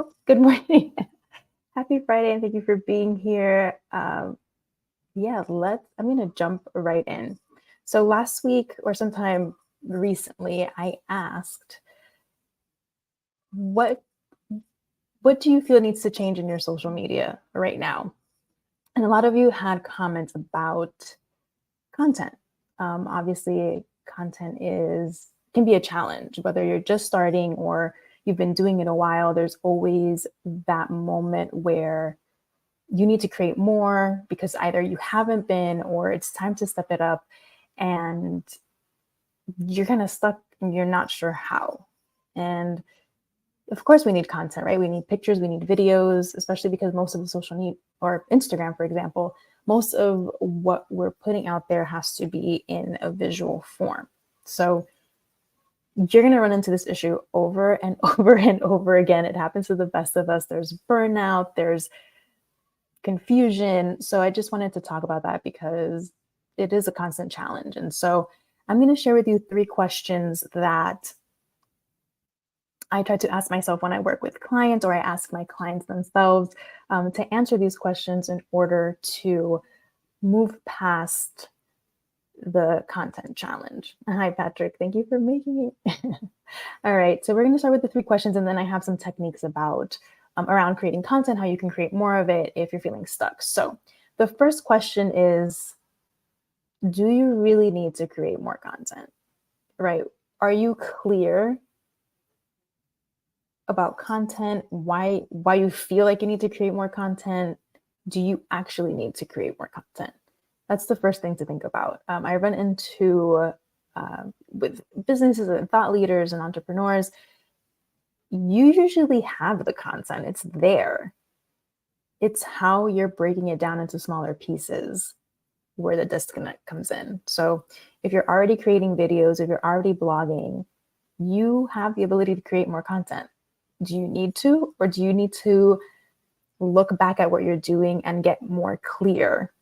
Oh, good morning. Happy Friday, and thank you for being here. I'm going to jump right in. So last week or sometime recently, I asked, what what do you feel needs to change in your social media right now? And a lot of you had comments about content. Obviously, content is can be a challenge, whether you're just starting or you've been doing it a while. There's always that moment where you need to create more because either you haven't been or it's time to step it up, and you're kind of stuck and you're not sure how. And of course, we need content, right? We need pictures, we need videos, especially because most of the social need, or Instagram, for example, most of what we're putting out there has to be in a visual form. So you're going to run into this issue over and over and over again. It happens to the best of us. There's burnout, there's confusion. So I just wanted to talk about that because it is a constant challenge. And so I'm going to share with you 3 questions that I try to ask myself when I work with clients, or I ask my clients themselves to answer these questions in order to move past the content challenge. Hi, Patrick. Thank you for making it. All right. So we're going to start with the 3 questions, and then I have some techniques about around creating content, how you can create more of it if you're feeling stuck. So the first question is, do you really need to create more content? Right? Are you clear about content, why you feel like you need to create more content? Do you actually need to create more content? That's the first thing to think about. I run into with businesses and thought leaders and entrepreneurs. You usually have the content, it's there. It's how you're breaking it down into smaller pieces where the disconnect comes in. So if you're already creating videos, if you're already blogging, you have the ability to create more content. Do you need to, or do you need to look back at what you're doing and get more clear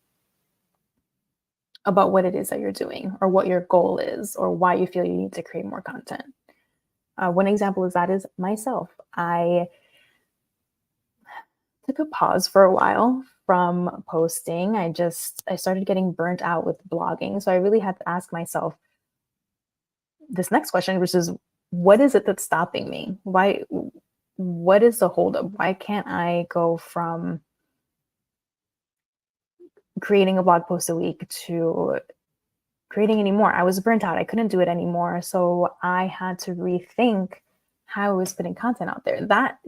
about what it is that you're doing, or what your goal is, or why you feel you need to create more content? One example of that is myself. I took a pause for a while from posting. I started getting burnt out with blogging. So I really had to ask myself this next question, which is, what is it that's stopping me? What is the holdup? Why can't I go from creating a blog post a week to creating anymore? I was burnt out. I couldn't do it anymore. So I had to rethink how I was putting content out there. That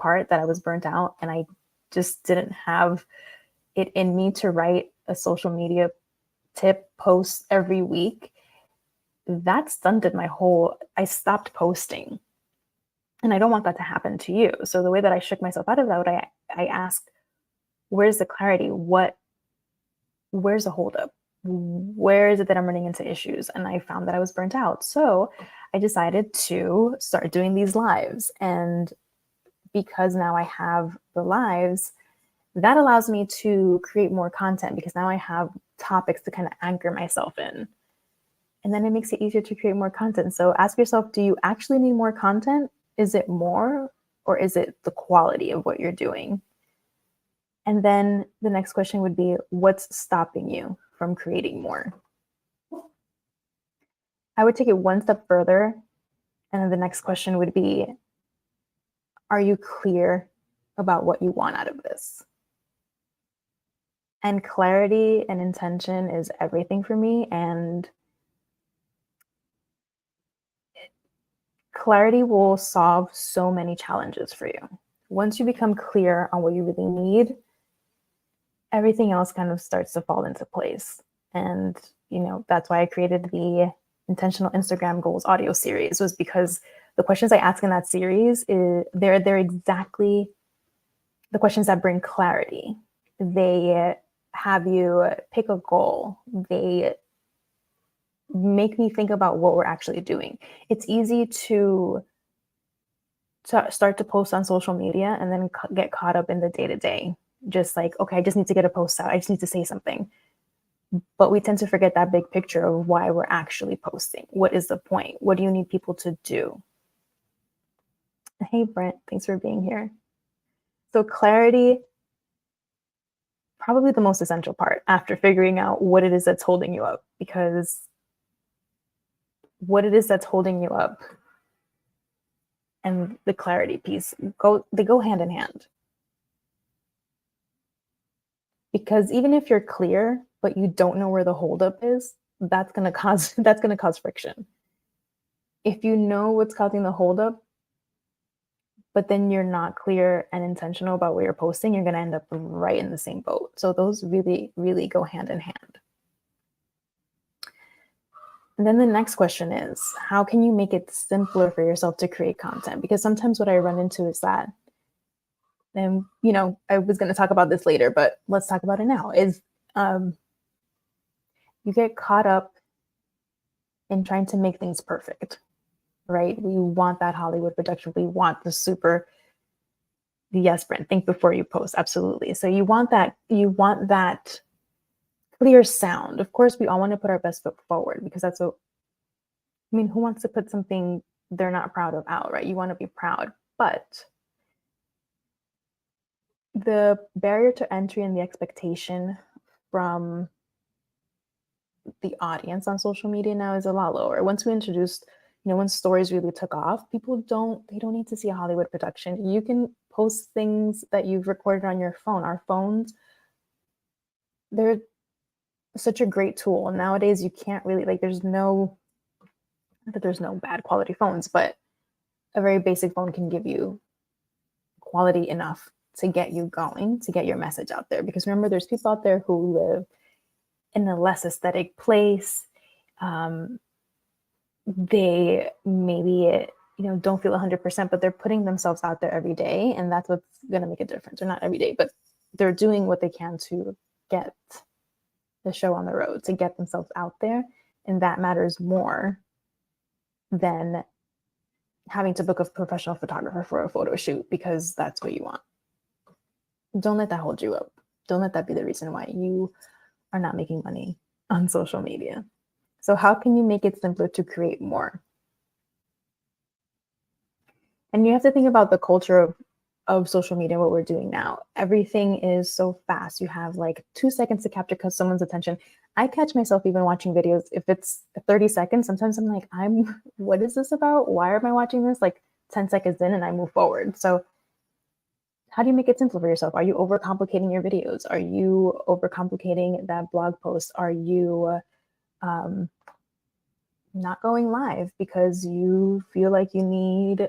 part that I was burnt out and I just didn't have it in me to write a social media tip post every week, that stunted I stopped posting. And I don't want that to happen to you. So the way that I shook myself out of that, I asked, where's the clarity? Where's the holdup? Where is it that I'm running into issues? And I found that I was burnt out. So I decided to start doing these lives. And because now I have the lives, that allows me to create more content because now I have topics to kind of anchor myself in. And then it makes it easier to create more content. So ask yourself, do you actually need more content? Is it more, or is it the quality of what you're doing? And then the next question would be, what's stopping you from creating more? I would take it one step further. And then the next question would be, are you clear about what you want out of this? And clarity and intention is everything for me. And clarity will solve so many challenges for you. Once you become clear on what you really need, everything else kind of starts to fall into place. And, that's why I created the Intentional Instagram Goals audio series, was because the questions I ask in that series, they're exactly the questions that bring clarity. They have you pick a goal. They make me think about what we're actually doing. It's easy to start to post on social media and then get caught up in the day-to-day. Just like, okay, I just need to get a post out. I just need to say something. But we tend to forget that big picture of why we're actually posting. What is the point? What do you need people to do? Hey, Brent, thanks for being here. So, clarity, probably the most essential part after figuring out what it is that's holding you up, because what it is that's holding you up and the clarity piece they go hand in hand. Because even if you're clear, but you don't know where the holdup is, that's going to cause friction. If you know what's causing the holdup, but then you're not clear and intentional about what you're posting, you're going to end up right in the same boat. So those really, really go hand in hand. And then the next question is, how can you make it simpler for yourself to create content? Because sometimes what I run into is that, and I was going to talk about this later, but let's talk about it now, is you get caught up in trying to make things perfect, right? We want that Hollywood production. We want yes, Brent, think before you post. Absolutely. So you want that clear sound. Of course, we all want to put our best foot forward, because who wants to put something they're not proud of out, right? You want to be proud, but the barrier to entry and the expectation from the audience on social media now is a lot lower. Once we introduced, when stories really took off, people don't need to see a Hollywood production. You can post things that you've recorded on your phone. Our phones, they're such a great tool. Nowadays, you can't really, there's no bad quality phones, but a very basic phone can give you quality enough to get you going, to get your message out there. Because remember, there's people out there who live in a less aesthetic place. They maybe don't feel 100%, but they're putting themselves out there every day, and that's what's going to make a difference. Or not every day, but they're doing what they can to get the show on the road, to get themselves out there, and that matters more than having to book a professional photographer for a photo shoot because that's what you want. Don't let that hold you up. Don't let that be the reason why you are not making money on social media. So how can you make it simpler to create more? And you have to think about the culture of social media, what we're doing now. Everything is so fast. You have 2 seconds to capture someone's attention. I catch myself even watching videos. If it's 30 seconds, sometimes I'm like, what is this about? Why am I watching this? 10 seconds in, and I move forward. So how do you make it simpler for yourself? Are you overcomplicating your videos? Are you overcomplicating that blog post? Are you not going live because you feel like you need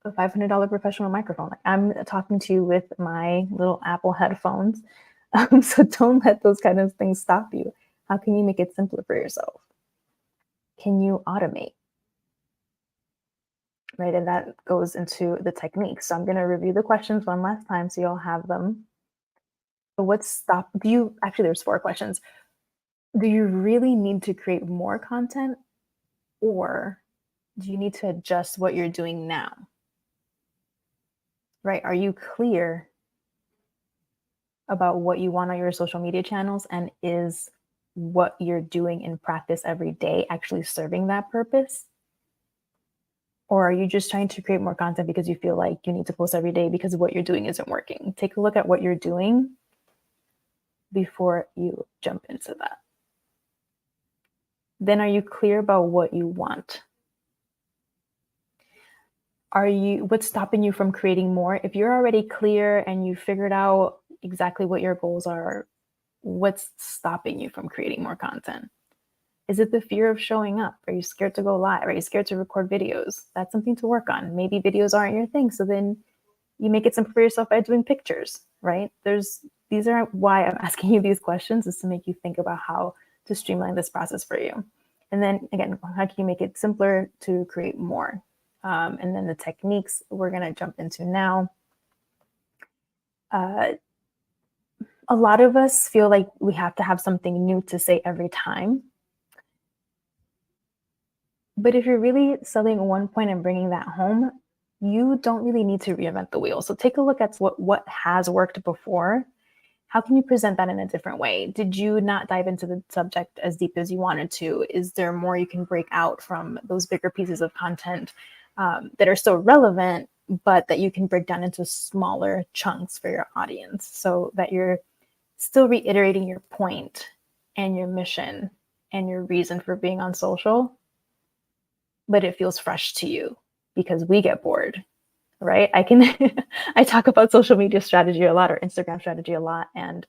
a $500 professional microphone? I'm talking to you with my little Apple headphones. So don't let those kind of things stop you. How can you make it simpler for yourself? Can you automate? Right, and that goes into the techniques. So I'm going to review the questions one last time so you'll have them. So there's 4 questions. Do you really need to create more content, or do you need to adjust what you're doing now? Right? Are you clear about what you want on your social media channels, and is what you're doing in practice every day actually serving that purpose? Or are you just trying to create more content because you feel like you need to post every day because what you're doing isn't working? Take a look at what you're doing before you jump into that. Then are you clear about what you want? What's stopping you from creating more? If you're already clear and you figured out exactly what your goals are, what's stopping you from creating more content? Is it the fear of showing up? Are you scared to go live? Are you scared to record videos? That's something to work on. Maybe videos aren't your thing. So then you make it simple for yourself by doing pictures, right? These are why I'm asking you these questions, is to make you think about how to streamline this process for you. And then again, how can you make it simpler to create more? And then the techniques we're going to jump into now. A lot of us feel like we have to have something new to say every time. But if you're really selling one point and bringing that home, you don't really need to reinvent the wheel. So take a look at what has worked before. How can you present that in a different way? Did you not dive into the subject as deep as you wanted to? Is there more you can break out from those bigger pieces of content that are still relevant, but that you can break down into smaller chunks for your audience so that you're still reiterating your point and your mission and your reason for being on social, but it feels fresh to you because we get bored, right? I talk about social media strategy a lot or Instagram strategy a lot. And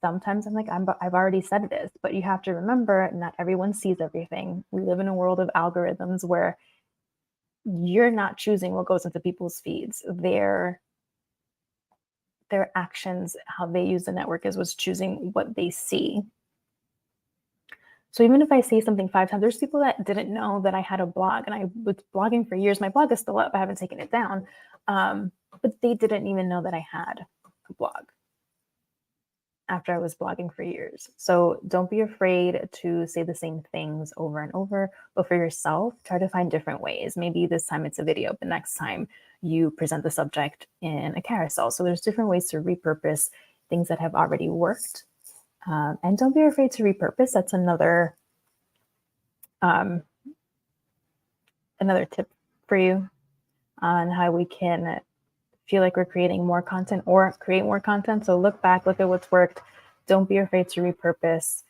sometimes I'm like, I've already said this, but you have to remember not everyone sees everything. We live in a world of algorithms where you're not choosing what goes into people's feeds. Their actions, how they use the network is what's choosing what they see. So even if I say something 5 times, there's people that didn't know that I had a blog, and I was blogging for years. My blog is still up. I haven't taken it down. But they didn't even know that I had a blog after I was blogging for years. So don't be afraid to say the same things over and over, but for yourself, try to find different ways. Maybe this time it's a video, but next time you present the subject in a carousel. So there's different ways to repurpose things that have already worked. And don't be afraid to repurpose. That's another tip for you on how we can feel like we're creating more content or create more content. So look back, look at what's worked. Don't be afraid to repurpose,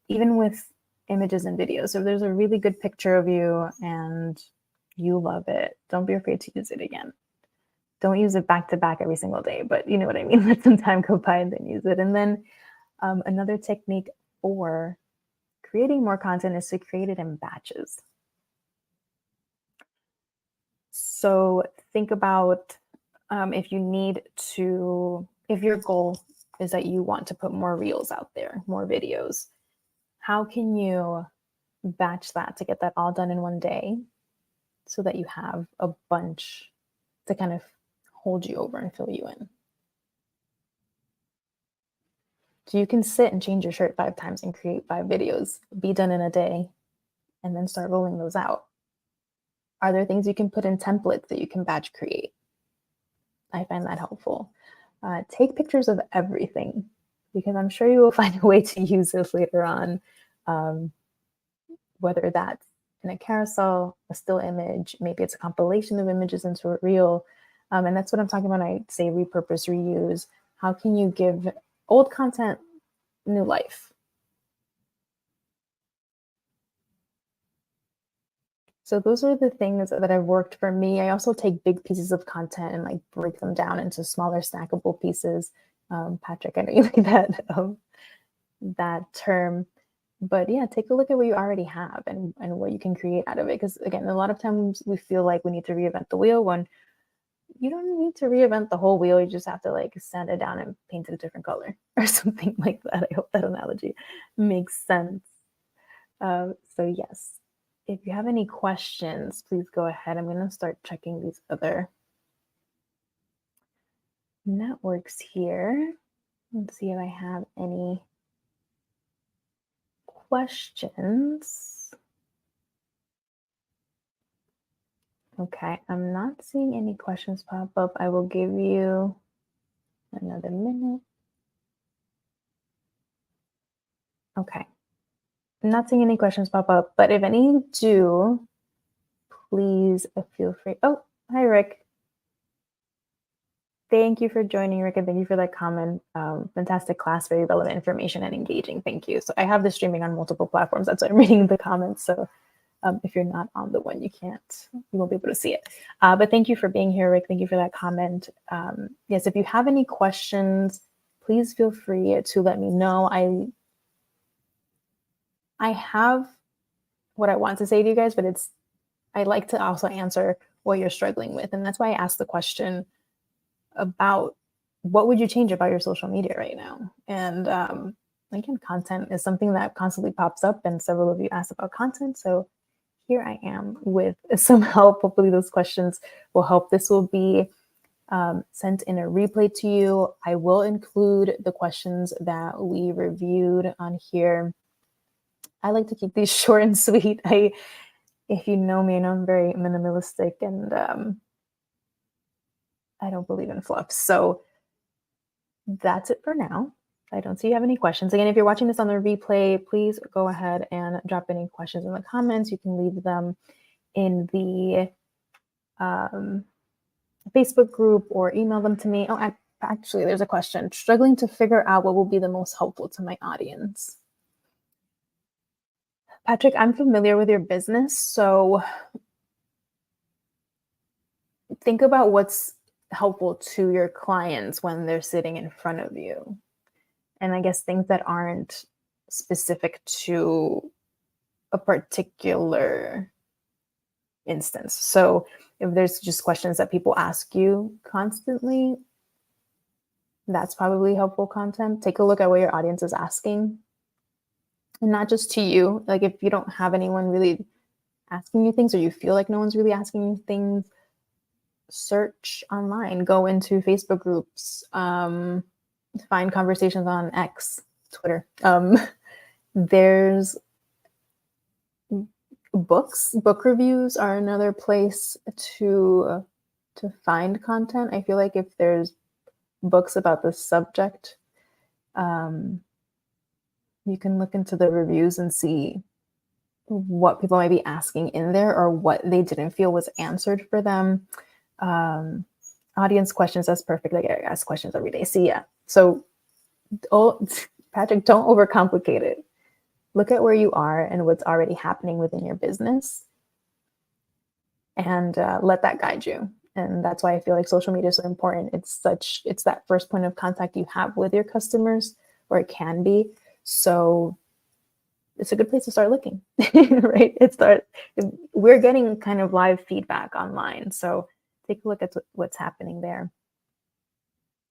even with images and videos. So if there's a really good picture of you and you love it, don't be afraid to use it again. Don't use it back to back every single day, but you know what I mean? Let some time go by and then use it. And then another technique for creating more content is to create it in batches. So think about if your goal is that you want to put more reels out there, more videos, how can you batch that to get that all done in one day so that you have a bunch to kind of hold you over and fill you in? So you can sit and change your shirt 5 times and create 5 videos, be done in a day, and then start rolling those out. Are there things you can put in templates that you can batch create? I find that helpful. Take pictures of everything because I'm sure you will find a way to use this later on, whether that's in a carousel, a still image, maybe it's a compilation of images into a reel. And that's what I'm talking about. I say repurpose, reuse. How can you give old content new life? So those are the things that have worked for me. I also take big pieces of content and like break them down into smaller snackable pieces. Patrick, I know you like that term, but yeah, take a look at what you already have and what you can create out of it. Because again, a lot of times we feel like we need to reinvent the wheel when you don't need to reinvent the whole wheel. You just have to like sand it down and paint it a different color or something like that. I hope that analogy makes sense. So yes. If you have any questions, please go ahead. I'm going to start checking these other networks here. Let's see if I have any questions. Okay, I'm not seeing any questions pop up. I will give you another minute. Okay, I'm not seeing any questions pop up, but if any do, please feel free. Oh, hi, Rick. Thank you for joining, Rick, and thank you for that comment. Fantastic class, very relevant information and engaging. Thank you. So I have this streaming on multiple platforms. That's why I'm reading the comments. So if you're not on the one, you won't be able to see it. But thank you for being here, Rick. Thank you for that comment. Yes, if you have any questions, please feel free to let me know. I have what I want to say to you guys, but I like to also answer what you're struggling with. And that's why I asked the question about what would you change about your social media right now? And again, content is something that constantly pops up, and several of you asked about content. So here I am with some help. Hopefully those questions will help. This will be sent in a replay to you. I will include the questions that we reviewed on here. I like to keep these short and sweet. If you know me, I'm very minimalistic and I don't believe in fluff. So that's it for now. I don't see you have any questions. Again, if you're watching this on the replay, please go ahead and drop any questions in the comments. You can leave them in the um, Facebook group or email them to me. Oh, actually, there's a question. Struggling to figure out what will be the most helpful to my audience. Patrick, I'm familiar with your business, so think about what's helpful to your clients when they're sitting in front of you. And I guess things that aren't specific to a particular instance. So if there's just questions that people ask you constantly, that's probably helpful content. Take a look at what your audience is asking, and not just to you. Like if you don't have anyone really asking you things, or you feel like no one's really asking you things, search online, go into Facebook groups, find conversations on X, Twitter. There's book reviews are another place to find content. I feel like if there's books about the subject, you can look into the reviews and see what people might be asking in there, or what they didn't feel was answered for them. Audience questions, that's perfect. Like I ask questions every day. See, yeah. So, Patrick, don't overcomplicate it. Look at where you are and what's already happening within your business, and let that guide you. And that's why I feel like social media is so important. It's that first point of contact you have with your customers, or it can be. So it's a good place to start looking, right? We're getting kind of live feedback online. So take a look at what's happening there.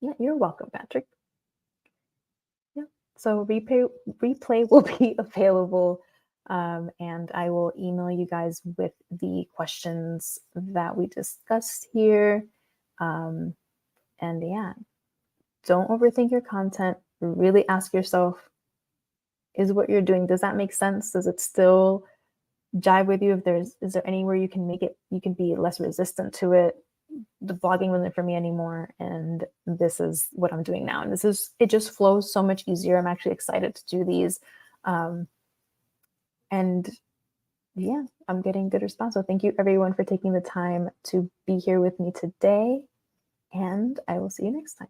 Yeah, you're welcome, Patrick. Yeah. So replay will be available, and I will email you guys with the questions that we discussed here. And yeah, don't overthink your content. Really ask yourself, is what you're doing, does that make sense? Does it still jive with you? Is there anywhere you can be less resistant to it? The blogging wasn't for me anymore, and this is what I'm doing now. And it just flows so much easier. I'm actually excited to do these. And yeah, I'm getting good response. So thank you everyone for taking the time to be here with me today, and I will see you next time.